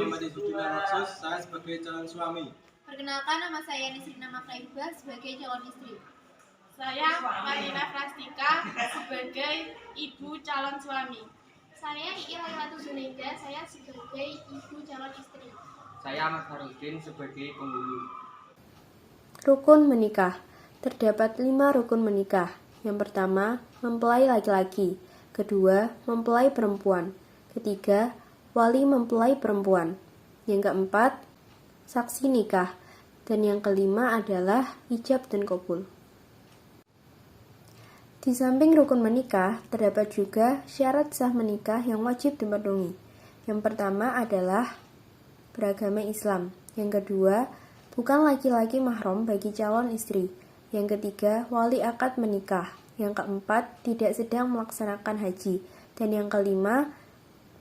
Muhammad Izzuddin Maksus, saya sebagai calon suami. Perkenalkan, nama saya Nisrina Makraibah sebagai calon istri. Saya Marina Prastika sebagai ibu calon suami. Saya Iil Lailatu Zunaida, saya sebagai ibu calon istri. Saya Ahmad Farudin sebagai penghulu. Rukun menikah. Terdapat 5 rukun menikah. Yang pertama, mempelai laki-laki. Kedua, mempelai perempuan. Ketiga, wali mempelai perempuan. Yang keempat, saksi nikah. Dan yang kelima adalah ijab dan qabul. Di samping rukun menikah, terdapat juga syarat sah menikah yang wajib dipenuhi. Yang pertama adalah beragama Islam. Yang kedua, bukan laki-laki mahram bagi calon istri. Yang ketiga, wali akad menikah. Yang keempat, tidak sedang melaksanakan haji. Dan yang kelima,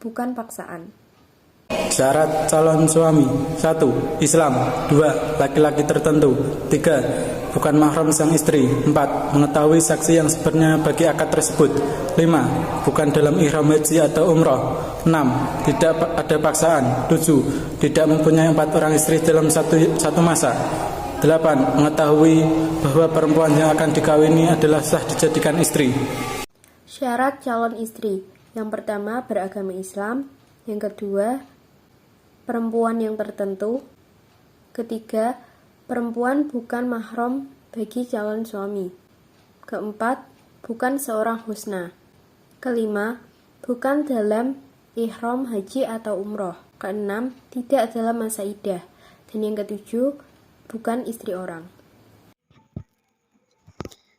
bukan paksaan. Syarat calon suami: 1. Islam. 2. Laki-laki tertentu. 3. Bukan mahram sang istri. 4. Mengetahui saksi yang sebenarnya bagi akad tersebut. 5. Bukan dalam ihram haji atau umrah. 6. Tidak ada paksaan. 7. Tidak mempunyai 4 orang istri dalam satu masa. 8. Mengetahui bahwa perempuan yang akan dikawini adalah sah dijadikan istri. Syarat calon istri. Yang pertama, beragama Islam. Yang kedua, perempuan yang tertentu. Ketiga, perempuan bukan mahram bagi calon suami. Keempat, bukan seorang husna. Kelima, bukan dalam ihram haji atau umroh. Keenam, tidak dalam masa iddah. Dan yang ketujuh, bukan istri orang.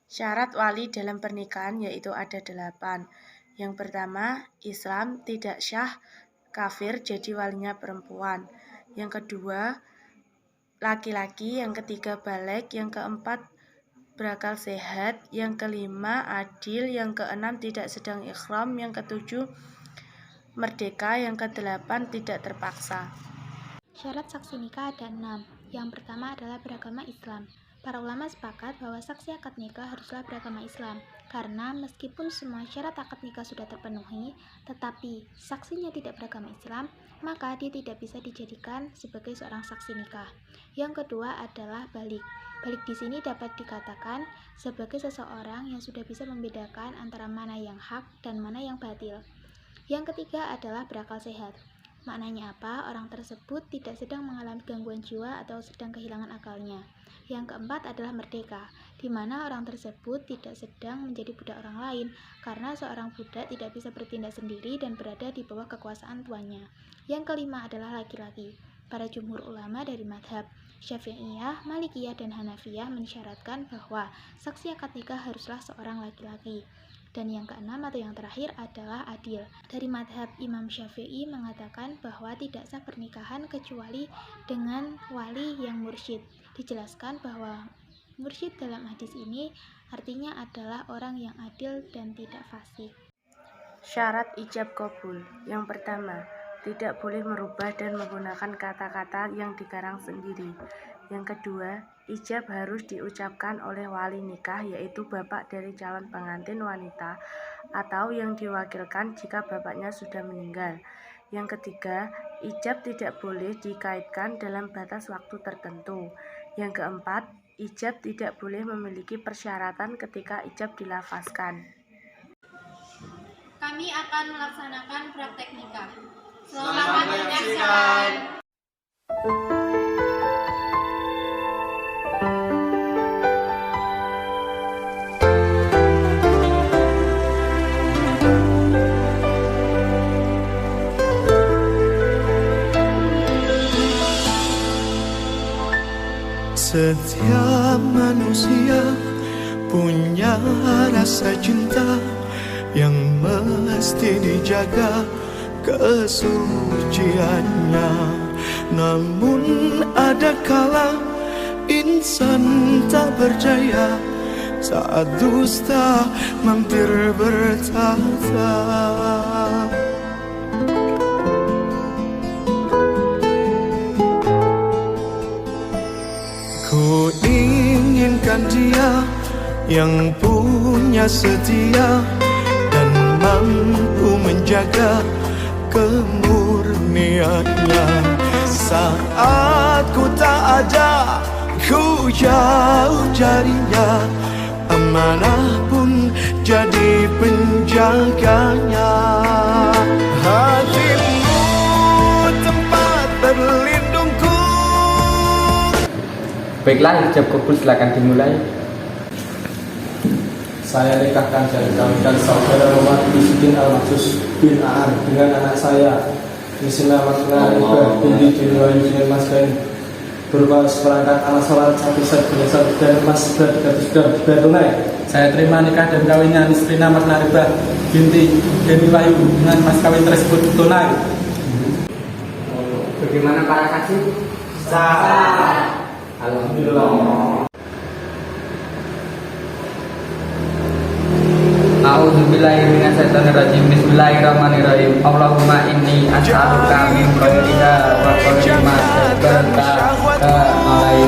Syarat wali dalam pernikahan yaitu ada 8. Yang pertama, Islam, tidak syah, kafir, jadi walinya perempuan. Yang kedua, laki-laki. Yang ketiga, baligh. Yang keempat, berakal sehat. Yang kelima, adil. Yang keenam, tidak sedang ikhram. Yang ketujuh, merdeka. Yang kedelapan, tidak terpaksa. Syarat saksi nikah ada 6. Yang pertama adalah beragama Islam. Para ulama sepakat bahwa saksi akad nikah haruslah beragama Islam, karena meskipun semua syarat akad nikah sudah terpenuhi, tetapi saksinya tidak beragama Islam, maka dia tidak bisa dijadikan sebagai seorang saksi nikah. Yang kedua adalah balik. Balik di sini dapat dikatakan sebagai seseorang yang sudah bisa membedakan antara mana yang hak dan mana yang batil. Yang ketiga adalah berakal sehat. Maknanya apa? Orang tersebut tidak sedang mengalami gangguan jiwa atau sedang kehilangan akalnya. Yang keempat adalah merdeka, di mana orang tersebut tidak sedang menjadi budak orang lain, karena seorang budak tidak bisa bertindak sendiri dan berada di bawah kekuasaan tuannya. Yang kelima adalah laki-laki. Para jumhur ulama dari madhab Syafi'iyah, Malikiyah, dan Hanafiyah mensyaratkan bahwa saksi akad nikah haruslah seorang laki-laki. Dan yang keenam atau yang terakhir adalah adil. Dari madhab Imam Syafi'i mengatakan bahwa tidak sah pernikahan kecuali dengan wali yang mursyid. Dijelaskan bahwa mursyid dalam hadis ini artinya adalah orang yang adil dan tidak fasik. Syarat ijab qabul. Yang pertama, tidak boleh merubah dan menggunakan kata-kata yang dikarang sendiri. Yang kedua, ijab harus diucapkan oleh wali nikah, yaitu bapak dari calon pengantin wanita atau yang diwakilkan jika bapaknya sudah meninggal. Yang ketiga, ijab tidak boleh dikaitkan dalam batas waktu tertentu. Yang keempat, ijab tidak boleh memiliki persyaratan ketika ijab dilafazkan. Kami akan melaksanakan praktek nikah. Selamat menyaksikan. Setiap manusia punya rasa cinta yang mesti dijaga kesuciannya. Namun ada kala insan tak berdaya saat dusta mampir bertata. Ku inginkan dia yang punya setia dan mampu menjaga kemurniannya. saat ku tak ada, ku jauh darinya. Amanah pun jadi penjaganya. Hatimu tempat berlindungku. Baiklah, ijab kabul silakan dimulai. Saya nikahkan dan kawinkan saudara Muhammad Bisuddin Al-Maksus bin Aan dengan anak saya Bismillahirrahmanirrahim binti Junwayu dengan Mas Kain berupa seperangkat alat sholat, satu set gelasar dan emas sudah dibayar tunai. Saya terima nikah dan kawinnya Nisrina Marnaribah binti Deni Wahyu dengan mas kawin tersebut tunai. Bagaimana para saksi? Sah. Alhamdulillah. A'udzubillahi minasyaitonirrajim. Bismillahirrahmanirrahim. Allahumma inni as'aluka min khairiha wa khairi ma ja'alta alaih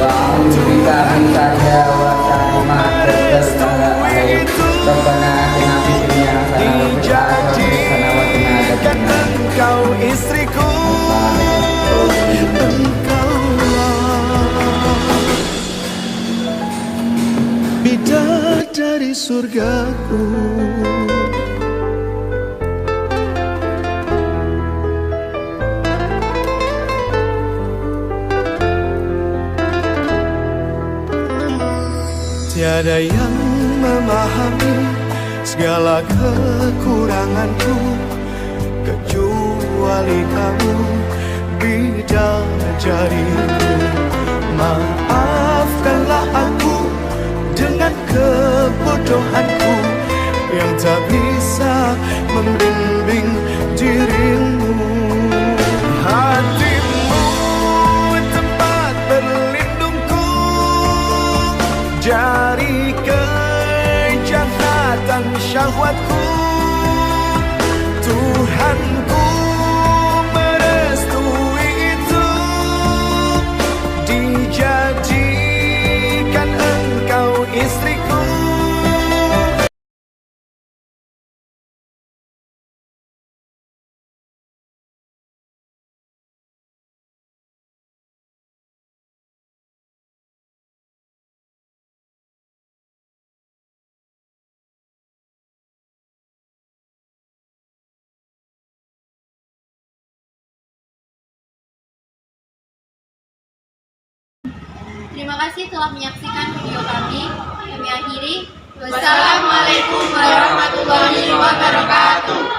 wa a'udzubika min syarriha wa syarri ma ja'alta alaih. Rabbana atina fid dunya hasanah wa fil akhirati hasanah wa qina adzabannar. Engkau istriku, bidadari surgaku. Tiada yang memahami segala kekuranganku kecuali kamu, bidadariku. Maafkanlah aku dengan kebodohanku yang tak bisa membimbing dirimu. Hatimu tempat berlindungku dari kejahatan syahwatku. Tuhanku merestui itu, dijadikan engkau istriku. Terima kasih telah menyaksikan video kami. Kami akhiri. Wassalamualaikum warahmatullahi wabarakatuh.